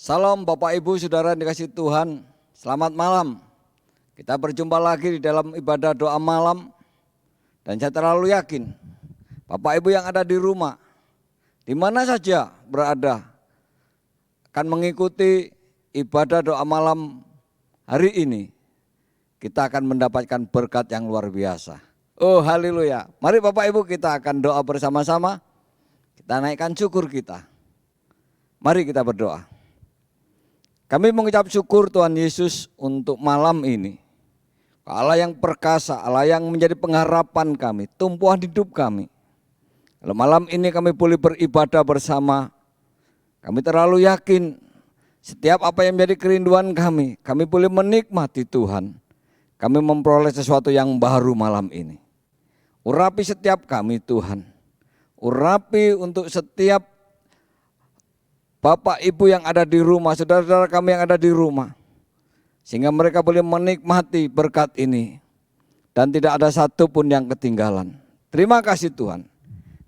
Salam Bapak Ibu Saudara yang dikasihi Tuhan, selamat malam. Kita berjumpa lagi di dalam ibadah doa malam. Dan saya terlalu yakin Bapak Ibu yang ada di rumah, di mana saja berada, akan mengikuti ibadah doa malam hari ini. Kita akan mendapatkan berkat yang luar biasa. Oh haleluya. Mari Bapak Ibu kita akan doa bersama-sama. Kita naikkan syukur kita. Mari kita berdoa. Kami mengucap syukur Tuhan Yesus untuk malam ini. Allah yang perkasa, Allah yang menjadi pengharapan kami, tumpuan hidup kami. Kalau malam ini kami boleh beribadah bersama, kami terlalu yakin setiap apa yang menjadi kerinduan kami boleh menikmati Tuhan. Kami memperoleh sesuatu yang baru malam ini. Urapi setiap kami Tuhan, urapi untuk setiap Bapak Ibu yang ada di rumah, saudara-saudara kami yang ada di rumah, sehingga mereka boleh menikmati berkat ini dan tidak ada satu pun yang ketinggalan. Terima kasih Tuhan.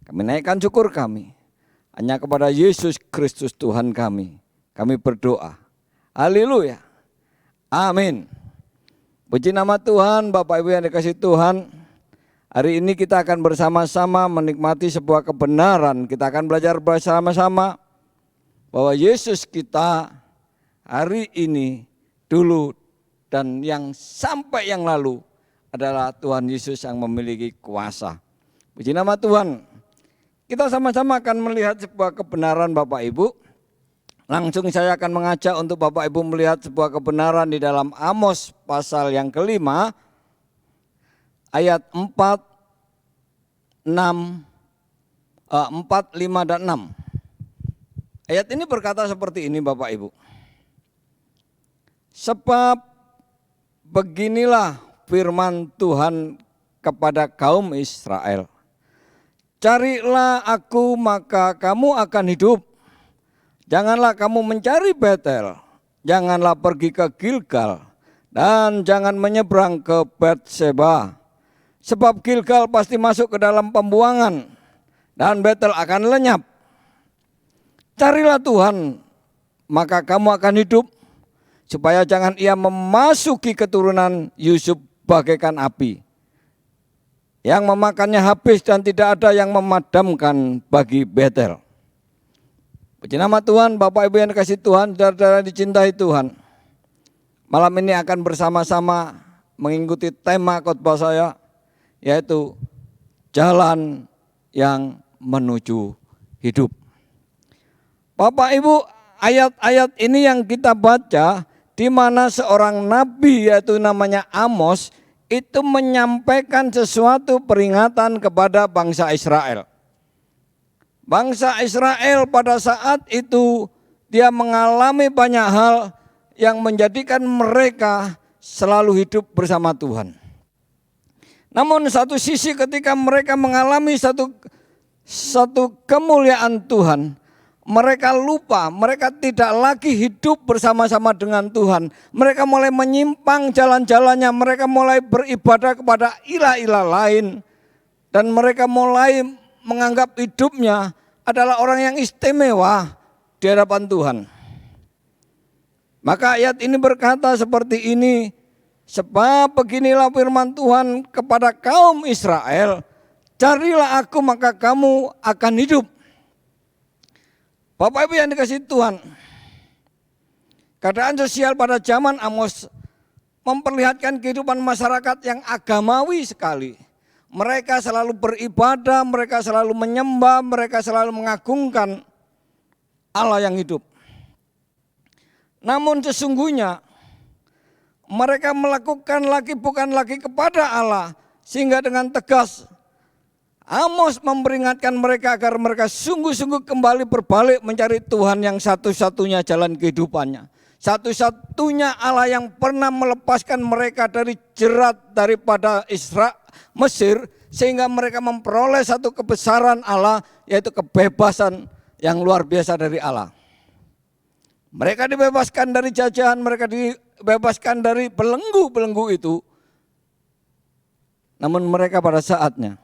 Kami naikkan syukur kami hanya kepada Yesus Kristus Tuhan kami. Kami berdoa. Haleluya. Amin. Puji nama Tuhan, Bapak Ibu yang dikasihi Tuhan. Hari ini kita akan bersama-sama menikmati sebuah kebenaran. Kita akan belajar bersama-sama bahwa Yesus kita hari ini, dulu, dan yang sampai yang lalu adalah Tuhan Yesus yang memiliki kuasa. Puji nama Tuhan. Kita sama-sama akan melihat sebuah kebenaran Bapak Ibu. Langsung saya akan mengajak untuk Bapak Ibu melihat sebuah kebenaran di dalam Amos pasal yang kelima, ayat 4, 5 dan 6. Ayat ini berkata seperti ini Bapak Ibu. Sebab beginilah firman Tuhan kepada kaum Israel. Carilah aku maka kamu akan hidup. Janganlah kamu mencari Betel. Janganlah pergi ke Gilgal. Dan jangan menyeberang ke Betseba. Sebab Gilgal pasti masuk ke dalam pembuangan. Dan Betel akan lenyap. Carilah Tuhan, maka kamu akan hidup, supaya jangan ia memasuki keturunan Yusuf bagaikan api, yang memakannya habis dan tidak ada yang memadamkan bagi Betel. Puji nama Tuhan, Bapak Ibu yang dikasihi Tuhan, saudara-saudara dicintai Tuhan. Malam ini akan bersama-sama mengikuti tema khotbah saya, yaitu jalan yang menuju hidup. Bapak Ibu, ayat-ayat ini yang kita baca di mana seorang nabi yaitu namanya Amos itu menyampaikan sesuatu peringatan kepada bangsa Israel. Bangsa Israel pada saat itu dia mengalami banyak hal yang menjadikan mereka selalu hidup bersama Tuhan. Namun satu sisi ketika mereka mengalami satu kemuliaan Tuhan, mereka lupa, mereka tidak lagi hidup bersama-sama dengan Tuhan. Mereka mulai menyimpang jalan-jalannya, mereka mulai beribadah kepada ilah-ilah lain. Dan mereka mulai menganggap hidupnya adalah orang yang istimewa di hadapan Tuhan. Maka ayat ini berkata seperti ini, sebab beginilah firman Tuhan kepada kaum Israel, carilah aku maka kamu akan hidup. Bapak Ibu yang dikasihi Tuhan, keadaan sosial pada zaman Amos memperlihatkan kehidupan masyarakat yang agamawi sekali. Mereka selalu beribadah, mereka selalu menyembah, mereka selalu mengagungkan Allah yang hidup. Namun sesungguhnya mereka melakukan bukan lagi kepada Allah, sehingga dengan tegas Amos memperingatkan mereka agar mereka sungguh-sungguh kembali berbalik mencari Tuhan yang satu-satunya jalan kehidupannya. Satu-satunya Allah yang pernah melepaskan mereka dari jerat daripada Mesir, sehingga mereka memperoleh satu kebesaran Allah, yaitu kebebasan yang luar biasa dari Allah. Mereka dibebaskan dari jajahan, mereka dibebaskan dari belenggu-belenggu itu. Namun mereka pada saatnya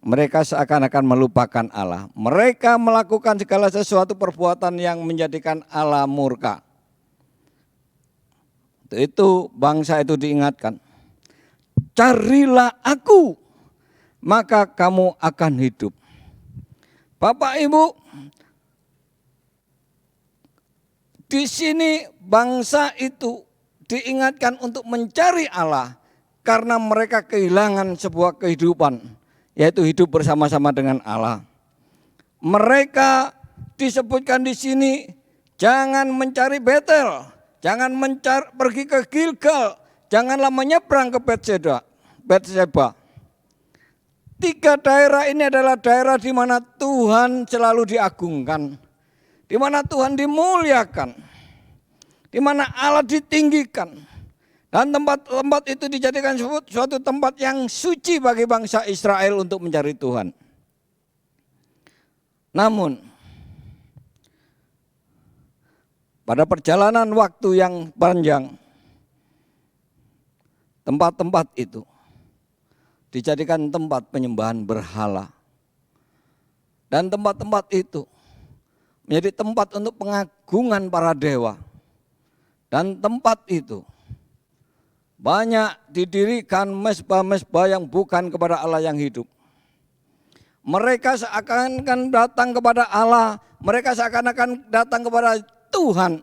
Mereka seakan-akan melupakan Allah. Mereka melakukan segala sesuatu perbuatan yang menjadikan Allah murka. Itu bangsa itu diingatkan. Carilah aku, maka kamu akan hidup. Bapak Ibu, di sini bangsa itu diingatkan untuk mencari Allah karena mereka kehilangan sebuah kehidupan, yaitu hidup bersama-sama dengan Allah. Mereka disebutkan di sini jangan mencari Betel, jangan pergi ke Gilgal, janganlah menyeberang ke Betseba. 3 daerah ini adalah daerah di mana Tuhan selalu diagungkan, di mana Tuhan dimuliakan, di mana Allah ditinggikan. Dan tempat-tempat itu dijadikan suatu tempat yang suci bagi bangsa Israel untuk mencari Tuhan. Namun, pada perjalanan waktu yang panjang, tempat-tempat itu dijadikan tempat penyembahan berhala. Dan tempat-tempat itu menjadi tempat untuk pengagungan para dewa. Dan tempat itu banyak didirikan mezbah-mezbah yang bukan kepada Allah yang hidup. Mereka seakan-akan datang kepada Allah, mereka seakan-akan datang kepada Tuhan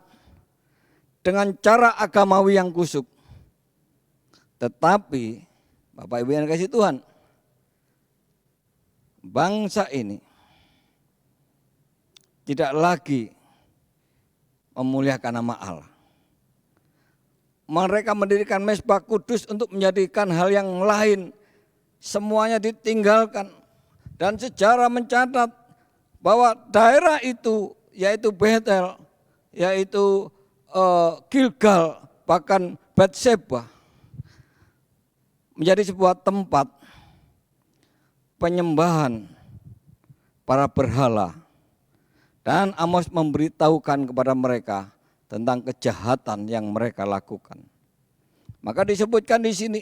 dengan cara agamawi yang kusuk. Tetapi Bapak Ibu yang kasih Tuhan, bangsa ini tidak lagi memuliakan nama Allah. Mereka mendirikan mezbah kudus untuk menjadikan hal yang lain. Semuanya ditinggalkan. Dan sejarah mencatat bahwa daerah itu, yaitu Betel, yaitu Gilgal, bahkan Betseba, menjadi sebuah tempat penyembahan para berhala. Dan Amos memberitahukan kepada mereka tentang kejahatan yang mereka lakukan. Maka disebutkan di sini,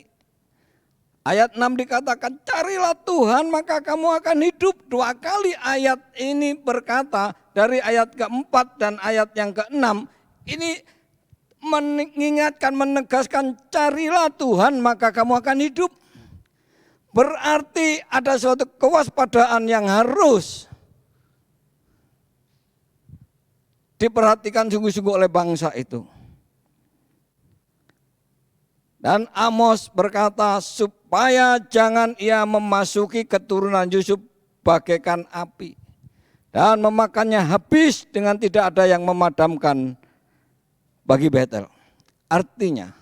ayat 6 dikatakan, carilah Tuhan maka kamu akan hidup. 2 kali ayat ini berkata, dari ayat keempat dan ayat yang keenam, ini mengingatkan, menegaskan, carilah Tuhan maka kamu akan hidup. Berarti ada suatu kewaspadaan yang harus diperhatikan sungguh-sungguh oleh bangsa itu. Dan Amos berkata, supaya jangan ia memasuki keturunan Yusuf bagaikan api dan memakannya habis dengan tidak ada yang memadamkan bagi Betel. Artinya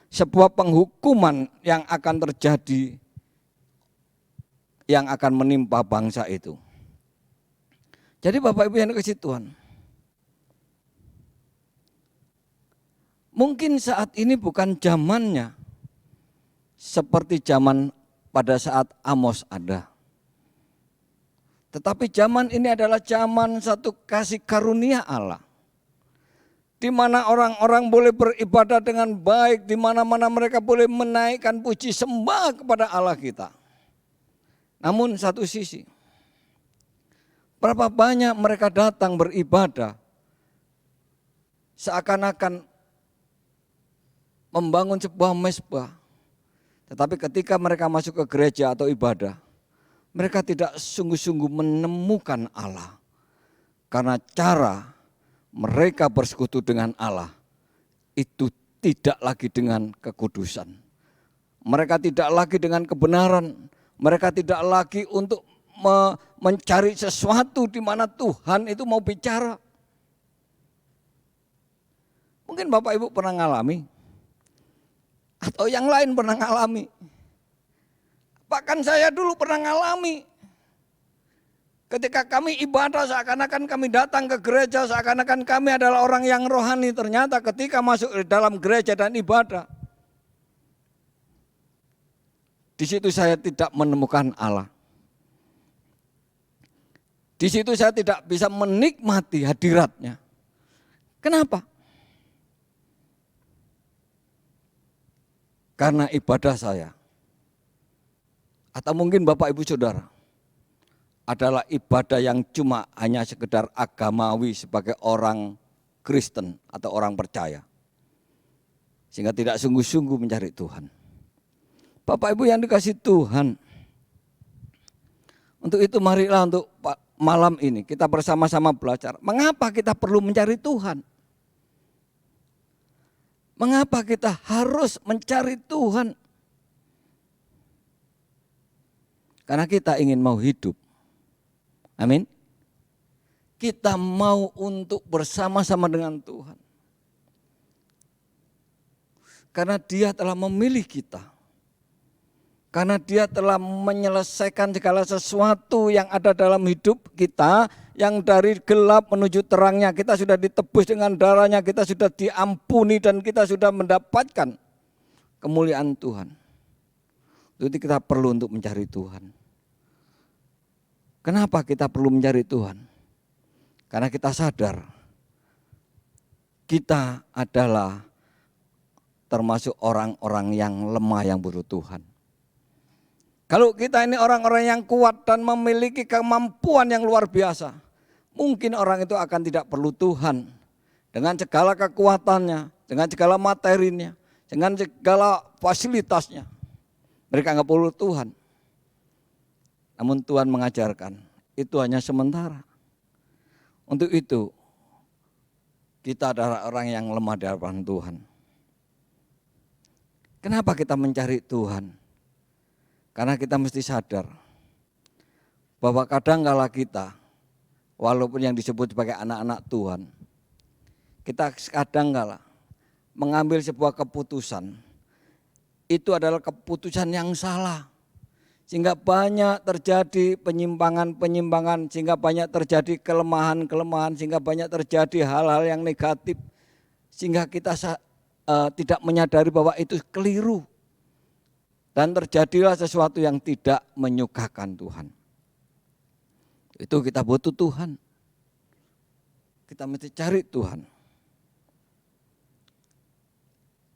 sebuah penghukuman yang akan terjadi, yang akan menimpa bangsa itu. Jadi Bapak Ibu yang dikasihi Tuhan, mungkin saat ini bukan zamannya seperti zaman pada saat Amos ada. Tetapi zaman ini adalah zaman satu kasih karunia Allah. Di mana orang-orang boleh beribadah dengan baik, di mana-mana mereka boleh menaikkan puji sembah kepada Allah kita. Namun satu sisi, berapa banyak mereka datang beribadah seakan-akan membangun sebuah mezbah. Tetapi ketika mereka masuk ke gereja atau ibadah, mereka tidak sungguh-sungguh menemukan Allah. Karena cara mereka bersekutu dengan Allah itu tidak lagi dengan kekudusan. Mereka tidak lagi dengan kebenaran. Mereka tidak lagi untuk mencari sesuatu di mana Tuhan itu mau bicara. Mungkin Bapak Ibu pernah ngalami, atau yang lain pernah ngalami. Bahkan saya dulu pernah ngalami. Ketika kami ibadah seakan-akan kami datang ke gereja, seakan-akan kami adalah orang yang rohani. Ternyata ketika masuk ke dalam gereja dan ibadah, di situ saya tidak menemukan Allah. Di situ saya tidak bisa menikmati hadiratnya. Kenapa? Karena ibadah saya, atau mungkin Bapak Ibu Saudara, adalah ibadah yang cuma hanya sekedar agamawi sebagai orang Kristen atau orang percaya. Sehingga tidak sungguh-sungguh mencari Tuhan. Bapak Ibu yang dikasih Tuhan, untuk itu marilah untuk malam ini kita bersama-sama belajar. Mengapa kita perlu mencari Tuhan? Mengapa kita harus mencari Tuhan? Karena kita ingin mau hidup. Amin. Kita mau untuk bersama-sama dengan Tuhan. Karena Dia telah memilih kita. Karena Dia telah menyelesaikan segala sesuatu yang ada dalam hidup kita, yang dari gelap menuju terangnya, kita sudah ditebus dengan darahnya, kita sudah diampuni dan kita sudah mendapatkan kemuliaan Tuhan. Jadi kita perlu untuk mencari Tuhan. Kenapa kita perlu mencari Tuhan? Karena kita sadar kita adalah termasuk orang-orang yang lemah yang butuh Tuhan. Kalau kita ini orang-orang yang kuat dan memiliki kemampuan yang luar biasa, mungkin orang itu akan tidak perlu Tuhan. Dengan segala kekuatannya, dengan segala materinya, dengan segala fasilitasnya. Mereka nggak perlu Tuhan. Namun Tuhan mengajarkan, itu hanya sementara. Untuk itu, kita adalah orang yang lemah di hadapan Tuhan. Kenapa kita mencari Tuhan? Karena kita mesti sadar bahwa kadang-kala kita, walaupun yang disebut sebagai anak-anak Tuhan, kita kadang-kala mengambil sebuah keputusan, itu adalah keputusan yang salah. Sehingga banyak terjadi penyimpangan-penyimpangan, sehingga banyak terjadi kelemahan-kelemahan, sehingga banyak terjadi hal-hal yang negatif, sehingga kita tidak menyadari bahwa itu keliru. Dan terjadilah sesuatu yang tidak menyukakan Tuhan. Itu kita butuh Tuhan. Kita mesti cari Tuhan.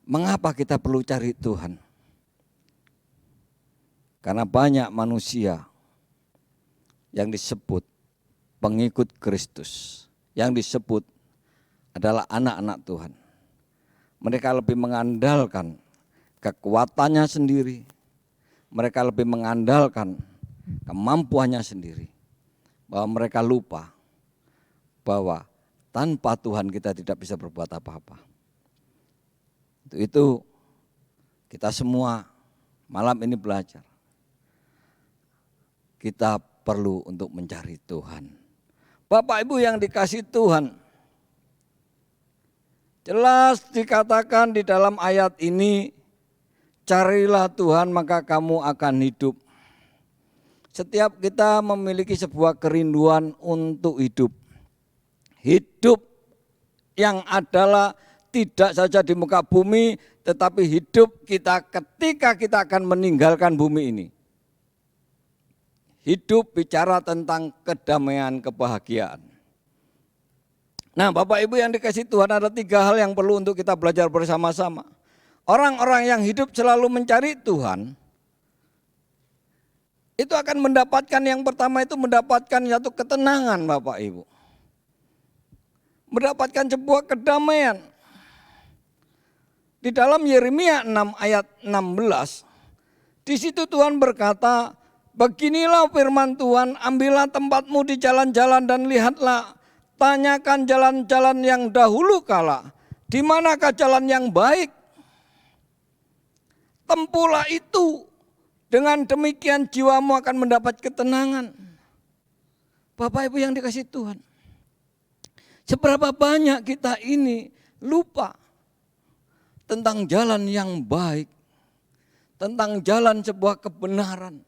Mengapa kita perlu cari Tuhan? Karena banyak manusia yang disebut pengikut Kristus, yang disebut adalah anak-anak Tuhan. Mereka lebih mengandalkan kekuatannya sendiri, mereka lebih mengandalkan kemampuannya sendiri, bahwa mereka lupa bahwa tanpa Tuhan kita tidak bisa berbuat apa-apa. Untuk itu kita semua malam ini belajar, kita perlu untuk mencari Tuhan. Bapak Ibu yang dikasih Tuhan, jelas dikatakan di dalam ayat ini, carilah Tuhan maka kamu akan hidup. Setiap kita memiliki sebuah kerinduan untuk hidup. Hidup yang adalah tidak saja di muka bumi, tetapi hidup kita ketika kita akan meninggalkan bumi ini. Hidup bicara tentang kedamaian, kebahagiaan. Nah, Bapak Ibu yang dikasih Tuhan, ada 3 hal yang perlu untuk kita belajar bersama-sama. Orang-orang yang hidup selalu mencari Tuhan, itu akan mendapatkan, yang pertama itu mendapatkan satu ketenangan Bapak Ibu. Mendapatkan sebuah kedamaian. Di dalam Yeremia 6 ayat 16, di situ Tuhan berkata, beginilah firman Tuhan, ambillah tempatmu di jalan-jalan dan lihatlah, tanyakan jalan-jalan yang dahulu kala, di manakah jalan yang baik? Tempuhlah itu, dengan demikian jiwamu akan mendapat ketenangan. Bapak Ibu yang dikasih Tuhan, seberapa banyak kita ini lupa tentang jalan yang baik, tentang jalan sebuah kebenaran.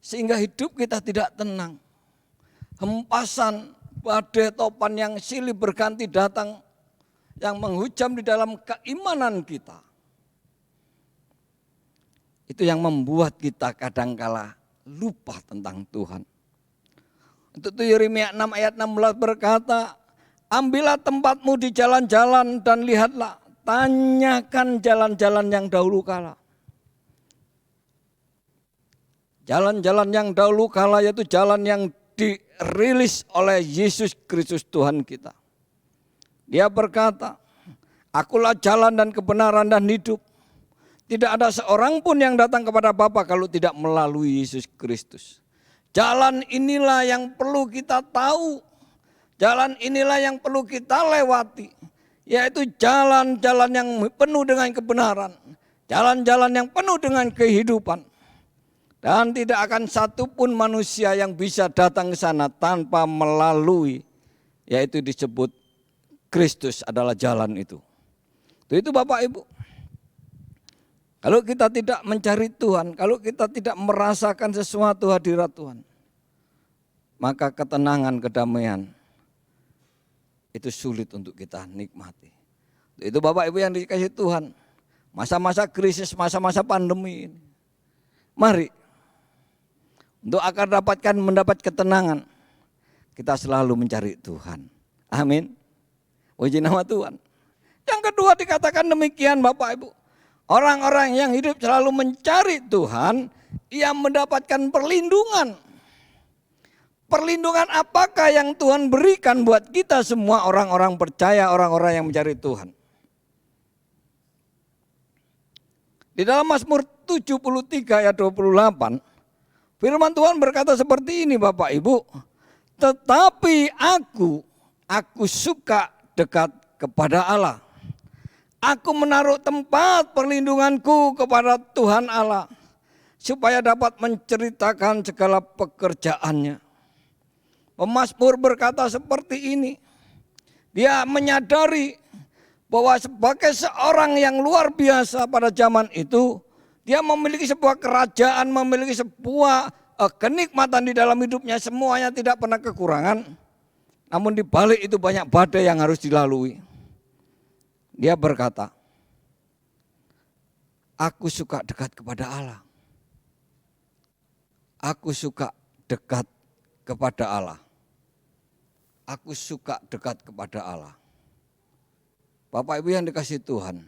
Sehingga hidup kita tidak tenang. Hempasan, badai, topan yang silih berganti datang, yang menghujam di dalam keimanan kita. Itu yang membuat kita kadangkala lupa tentang Tuhan. Untuk itu Yeremia 6 ayat 16 berkata, ambillah tempatmu di jalan-jalan dan lihatlah, tanyakan jalan-jalan yang dahulu kala. Jalan-jalan yang dahulu kala yaitu jalan yang dirilis oleh Yesus Kristus Tuhan kita. Dia berkata, akulah jalan dan kebenaran dan hidup. Tidak ada seorang pun yang datang kepada Bapa kalau tidak melalui Yesus Kristus. Jalan inilah yang perlu kita tahu. Jalan inilah yang perlu kita lewati. Yaitu jalan-jalan yang penuh dengan kebenaran. Jalan-jalan yang penuh dengan kehidupan. Dan tidak akan satupun manusia yang bisa datang ke sana tanpa melalui, yaitu disebut Kristus adalah jalan itu. Itu Bapak Ibu. Kalau kita tidak mencari Tuhan, kalau kita tidak merasakan sesuatu hadirat Tuhan, maka ketenangan, kedamaian itu sulit untuk kita nikmati. Itu Bapak Ibu yang dikasih Tuhan, masa-masa krisis, masa-masa pandemi ini. Mari, untuk akan mendapat ketenangan, kita selalu mencari Tuhan. Amin. Puji nama Tuhan. Yang kedua dikatakan demikian Bapak Ibu. Orang-orang yang hidup selalu mencari Tuhan, ia mendapatkan perlindungan. Perlindungan apakah yang Tuhan berikan buat kita semua orang-orang percaya, orang-orang yang mencari Tuhan? Di dalam Mazmur 73 ayat 28, firman Tuhan berkata seperti ini Bapak Ibu, tetapi aku suka dekat kepada Allah. Aku menaruh tempat perlindunganku kepada Tuhan Allah, supaya dapat menceritakan segala pekerjaannya. Pemazmur berkata seperti ini, dia menyadari bahwa sebagai seorang yang luar biasa pada zaman itu, dia memiliki sebuah kerajaan, memiliki sebuah kenikmatan di dalam hidupnya, semuanya tidak pernah kekurangan. Namun di balik itu banyak badai yang harus dilalui. Dia berkata, aku suka dekat kepada Allah. Aku suka dekat kepada Allah. Aku suka dekat kepada Allah. Bapak Ibu yang dikasihi Tuhan,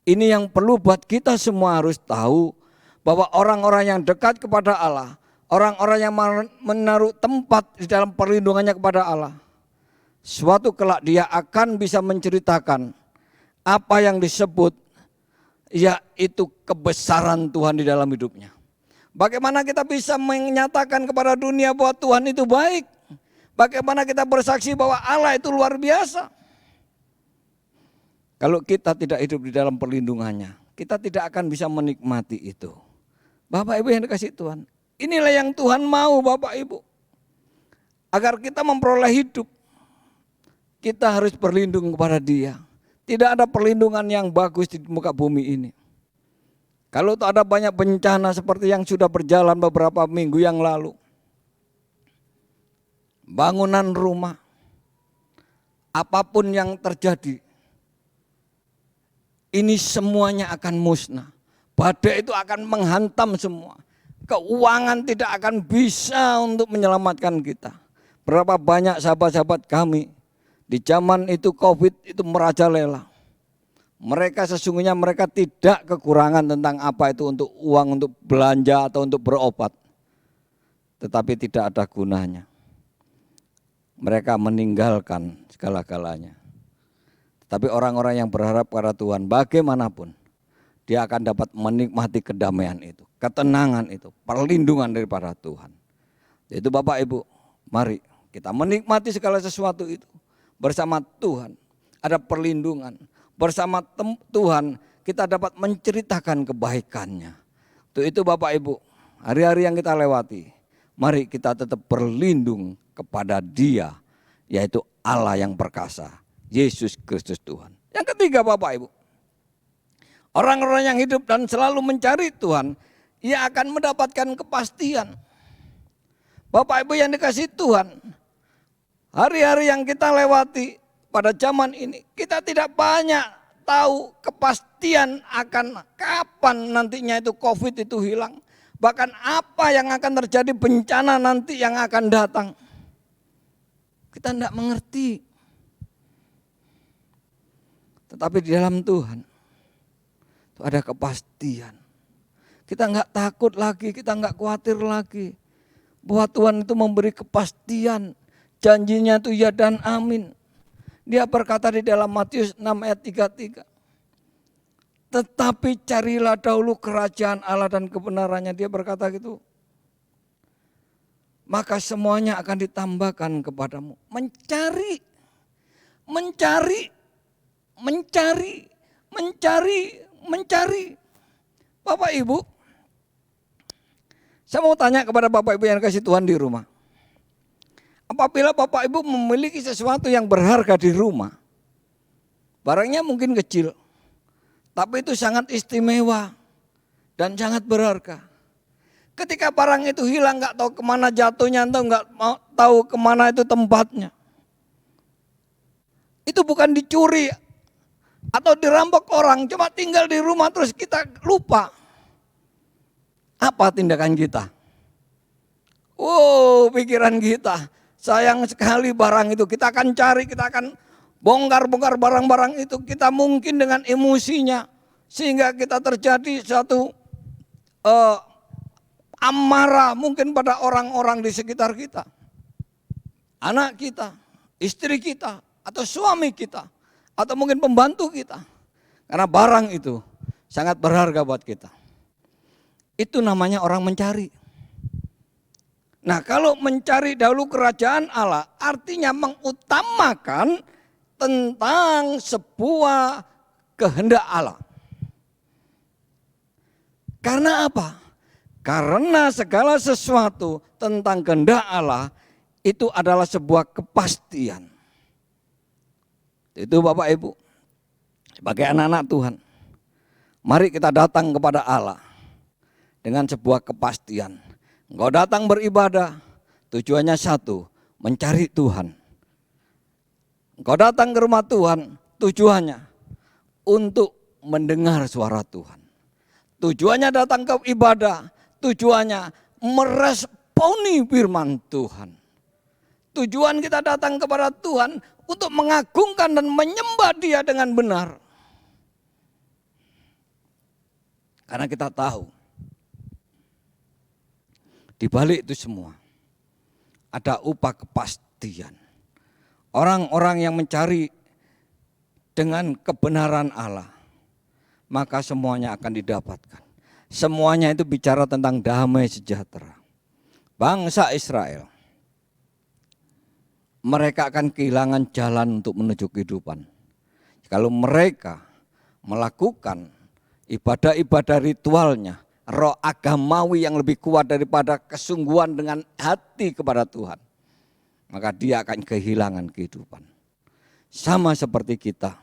ini yang perlu buat kita semua harus tahu bahwa orang-orang yang dekat kepada Allah, orang-orang yang menaruh tempat di dalam perlindungannya kepada Allah, suatu kelak dia akan bisa menceritakan apa yang disebut yaitu kebesaran Tuhan di dalam hidupnya. Bagaimana kita bisa menyatakan kepada dunia bahwa Tuhan itu baik? Bagaimana kita bersaksi bahwa Allah itu luar biasa? Kalau kita tidak hidup di dalam perlindungannya, kita tidak akan bisa menikmati itu. Bapak Ibu yang dikasihi Tuhan, inilah yang Tuhan mau Bapak Ibu. Agar kita memperoleh hidup, kita harus berlindung kepada Dia. Tidak ada perlindungan yang bagus di muka bumi ini. Kalau ada banyak bencana seperti yang sudah berjalan beberapa minggu yang lalu, bangunan rumah, apapun yang terjadi, ini semuanya akan musnah. Badai itu akan menghantam semua. Keuangan tidak akan bisa untuk menyelamatkan kita. Berapa banyak sahabat-sahabat kami di zaman itu COVID itu merajalela. Mereka sesungguhnya mereka tidak kekurangan tentang apa itu untuk uang, untuk belanja atau untuk berobat. Tetapi tidak ada gunanya. Mereka meninggalkan segala-galanya. Tapi orang-orang yang berharap pada Tuhan bagaimanapun, dia akan dapat menikmati kedamaian itu, ketenangan itu, perlindungan daripada Tuhan. Itu Bapak Ibu, mari kita menikmati segala sesuatu itu bersama Tuhan. Ada perlindungan, bersama Tuhan kita dapat menceritakan kebaikannya. Itu Bapak Ibu, hari-hari yang kita lewati, mari kita tetap berlindung kepada Dia, yaitu Allah yang perkasa, Yesus Kristus Tuhan. Yang ketiga Bapak Ibu, orang-orang yang hidup dan selalu mencari Tuhan, ia akan mendapatkan kepastian. Bapak Ibu yang dikasihi Tuhan, hari-hari yang kita lewati pada zaman ini, kita tidak banyak tahu kepastian akan kapan nantinya itu COVID itu hilang. Bahkan apa yang akan terjadi, bencana nanti yang akan datang. Kita tidak mengerti. Tetapi di dalam Tuhan itu ada kepastian. Kita nggak takut lagi, kita nggak khawatir lagi. Bahwa Tuhan itu memberi kepastian, janjinya itu ya dan amin. Dia berkata di dalam Matius 6 ayat 33. Tetapi carilah dahulu kerajaan Allah dan kebenarannya. Dia berkata gitu. Maka semuanya akan ditambahkan kepadamu. Mencari, mencari, mencari, mencari, mencari. Bapak Ibu, saya mau tanya kepada Bapak Ibu yang kasih Tuhan di rumah. Apabila Bapak Ibu memiliki sesuatu yang berharga di rumah, barangnya mungkin kecil, tapi itu sangat istimewa dan sangat berharga. Ketika barang itu hilang, nggak tahu kemana jatuhnya, atau nggak tahu kemana itu tempatnya. Itu bukan dicuri atau dirampok orang, cuma tinggal di rumah terus kita lupa. Apa tindakan kita? Pikiran kita. Sayang sekali barang itu, kita akan cari, kita akan bongkar-bongkar barang-barang itu. Kita mungkin dengan emosinya, sehingga kita terjadi suatu amarah mungkin pada orang-orang di sekitar kita. Anak kita, istri kita, atau suami kita, atau mungkin pembantu kita. Karena barang itu sangat berharga buat kita. Itu namanya orang mencari. Nah, kalau mencari dahulu kerajaan Allah, artinya mengutamakan tentang sebuah kehendak Allah. Karena apa? Karena segala sesuatu tentang kehendak Allah itu adalah sebuah kepastian. Itu Bapak Ibu, sebagai anak-anak Tuhan, mari kita datang kepada Allah dengan sebuah kepastian. Engkau datang beribadah, tujuannya satu, mencari Tuhan. Engkau datang ke rumah Tuhan, tujuannya untuk mendengar suara Tuhan. Tujuannya datang ke ibadah, tujuannya meresponi firman Tuhan. Tujuan kita datang kepada Tuhan untuk mengagungkan dan menyembah Dia dengan benar. Karena kita tahu, di balik itu semua ada upah kepastian. Orang-orang yang mencari dengan kebenaran Allah, maka semuanya akan didapatkan. Semuanya itu bicara tentang damai sejahtera. Bangsa Israel, mereka akan kehilangan jalan untuk menuju kehidupan. Kalau mereka melakukan ibadah-ibadah ritualnya, roh agamawi yang lebih kuat daripada kesungguhan dengan hati kepada Tuhan, maka dia akan kehilangan kehidupan. Sama seperti kita.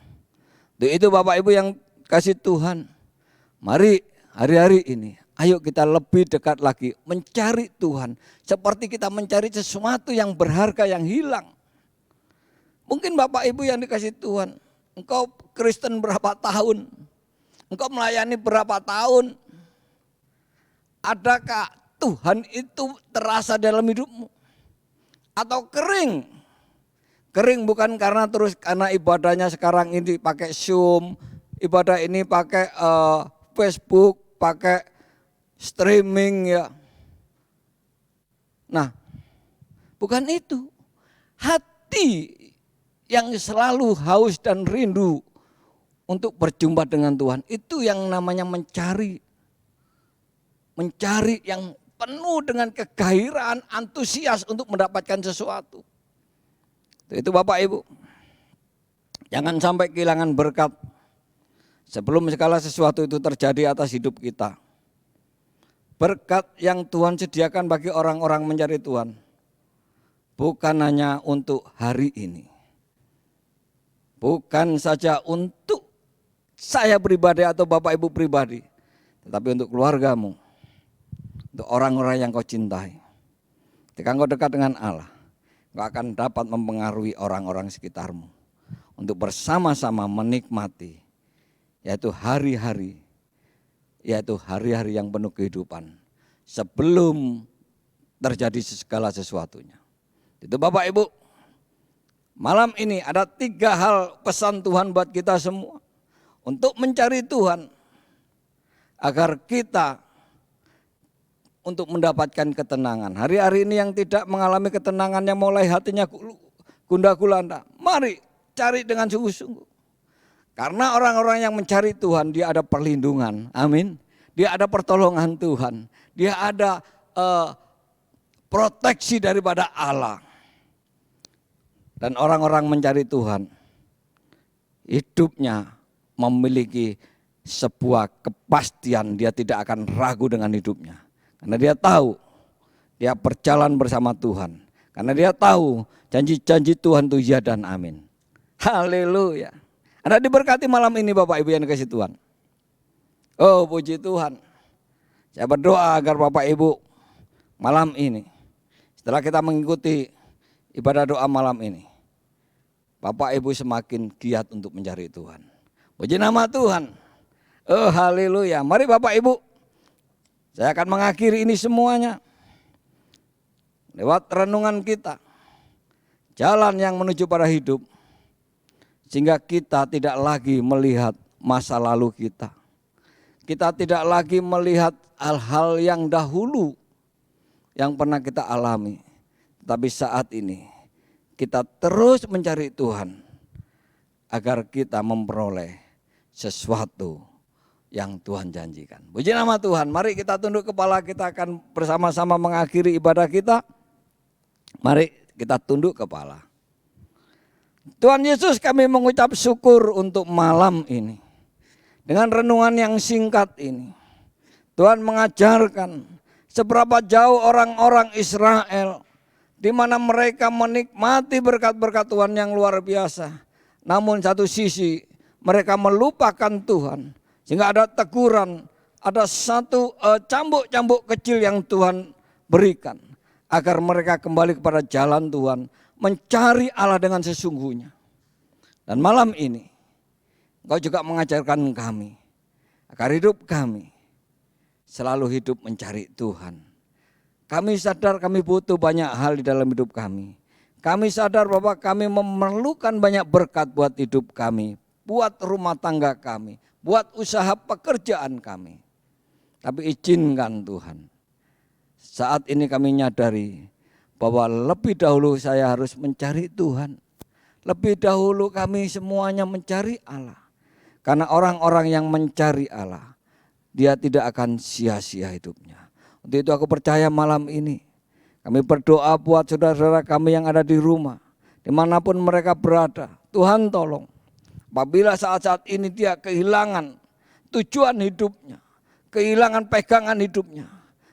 Itu Bapak Ibu yang kasih Tuhan, mari hari-hari ini, ayo kita lebih dekat lagi mencari Tuhan. Seperti kita mencari sesuatu yang berharga yang hilang. Mungkin Bapak Ibu yang dikasih Tuhan, engkau Kristen berapa tahun? Engkau melayani berapa tahun? Adakah Tuhan itu terasa dalam hidupmu? Atau kering? Kering bukan karena ibadahnya sekarang ini pakai Zoom, ibadah ini pakai Facebook, pakai streaming ya. Nah, bukan itu. Hati yang selalu haus dan rindu untuk berjumpa dengan Tuhan, itu yang namanya mencari. Mencari yang penuh dengan kegairahan, antusias untuk mendapatkan sesuatu. Itu Bapak Ibu. Jangan sampai kehilangan berkat sebelum segala sesuatu itu terjadi atas hidup kita. Berkat yang Tuhan sediakan bagi orang-orang mencari Tuhan bukan hanya untuk hari ini. Bukan saja untuk saya pribadi atau Bapak Ibu pribadi, tetapi untuk keluargamu. Untuk orang-orang yang kau cintai. Ketika engkau dekat dengan Allah, engkau akan dapat mempengaruhi orang-orang sekitarmu. Untuk bersama-sama menikmati, yaitu hari-hari yang penuh kehidupan. Sebelum terjadi segala sesuatunya. Itu Bapak Ibu, malam ini ada 3 hal pesan Tuhan buat kita semua. Untuk mencari Tuhan, agar kita untuk mendapatkan ketenangan. Hari-hari ini yang tidak mengalami ketenangan, yang mulai hatinya gundah gulana, mari cari dengan sungguh-sungguh. Karena orang-orang yang mencari Tuhan, dia ada perlindungan, amin. Dia ada pertolongan Tuhan, dia ada proteksi daripada Allah. Dan orang-orang mencari Tuhan, hidupnya memiliki sebuah kepastian, dia tidak akan ragu dengan hidupnya. Karena dia tahu, dia berjalan bersama Tuhan. Karena dia tahu janji-janji Tuhan itu ya dan amin. Haleluya. Anda diberkati malam ini Bapak Ibu yang dikasihi Tuhan. Oh puji Tuhan. Saya berdoa agar Bapak Ibu malam ini, setelah kita mengikuti ibadah doa malam ini, Bapak Ibu semakin giat untuk mencari Tuhan. Puji nama Tuhan. Oh haleluya. Mari Bapak Ibu, saya akan mengakhiri ini semuanya lewat renungan kita. Jalan yang menuju pada hidup. Sehingga kita tidak lagi melihat masa lalu kita. Kita tidak lagi melihat hal-hal yang dahulu yang pernah kita alami. Tapi saat ini kita terus mencari Tuhan agar kita memperoleh sesuatu yang Tuhan janjikan. Puji nama Tuhan. Mari kita tunduk kepala, kita akan bersama-sama mengakhiri ibadah kita. Mari kita tunduk kepala. Tuhan Yesus, kami mengucap syukur untuk malam ini. Dengan renungan yang singkat ini, Tuhan mengajarkan seberapa jauh orang-orang Israel, di mana mereka menikmati berkat-berkat Tuhan yang luar biasa. Namun satu sisi mereka melupakan Tuhan. Sehingga ada teguran, ada satu cambuk-cambuk kecil yang Tuhan berikan. Agar mereka kembali kepada jalan Tuhan, mencari Allah dengan sesungguhnya. Dan malam ini, Engkau juga mengajarkan kami, agar hidup kami selalu hidup mencari Tuhan. Kami sadar kami butuh banyak hal di dalam hidup kami. Kami sadar bahwa kami memerlukan banyak berkat buat hidup kami, buat rumah tangga kami, buat usaha pekerjaan kami. Tapi izinkan Tuhan, saat ini kami menyadari bahwa lebih dahulu saya harus mencari Tuhan. Lebih dahulu kami semuanya mencari Allah. Karena orang-orang yang mencari Allah, dia tidak akan sia-sia hidupnya. Untuk itu aku percaya malam ini, kami berdoa buat saudara-saudara kami yang ada di rumah, dimanapun mereka berada. Tuhan tolong, apabila saat-saat ini dia kehilangan tujuan hidupnya, kehilangan pegangan hidupnya,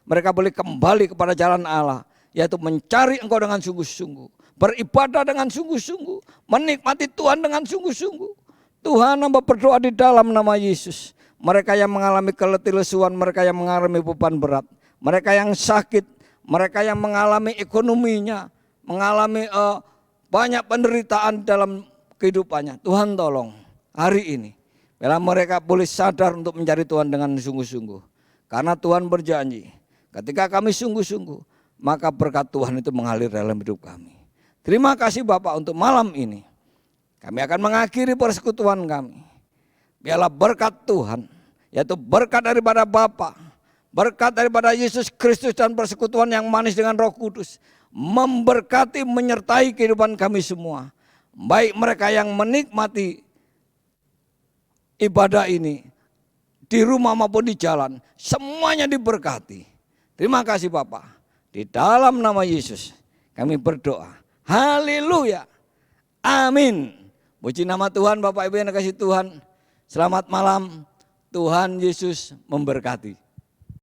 mereka boleh kembali kepada jalan Allah, yaitu mencari Engkau dengan sungguh-sungguh, beribadah dengan sungguh-sungguh, menikmati Tuhan dengan sungguh-sungguh. Tuhan, hamba berdoa di dalam nama Yesus, mereka yang mengalami keletih lesuan, mereka yang mengalami beban berat, mereka yang sakit, mereka yang mengalami ekonominya, mengalami banyak penderitaan dalam kehidupannya. Tuhan tolong hari ini, bila mereka boleh sadar untuk mencari Tuhan dengan sungguh-sungguh. Karena Tuhan berjanji, ketika kami sungguh-sungguh, maka berkat Tuhan itu mengalir dalam hidup kami. Terima kasih Bapak untuk malam ini. Kami akan mengakhiri persekutuan kami. Biarlah berkat Tuhan, yaitu berkat daripada Bapa, berkat daripada Yesus Kristus dan persekutuan yang manis dengan Roh Kudus, memberkati, menyertai kehidupan kami semua. Baik mereka yang menikmati ibadah ini, di rumah maupun di jalan, semuanya diberkati. Terima kasih Bapa. Di dalam nama Yesus kami berdoa. Haleluya. Amin. Puji nama Tuhan. Bapak Ibu yang dikasihi Tuhan, selamat malam. Tuhan Yesus memberkati.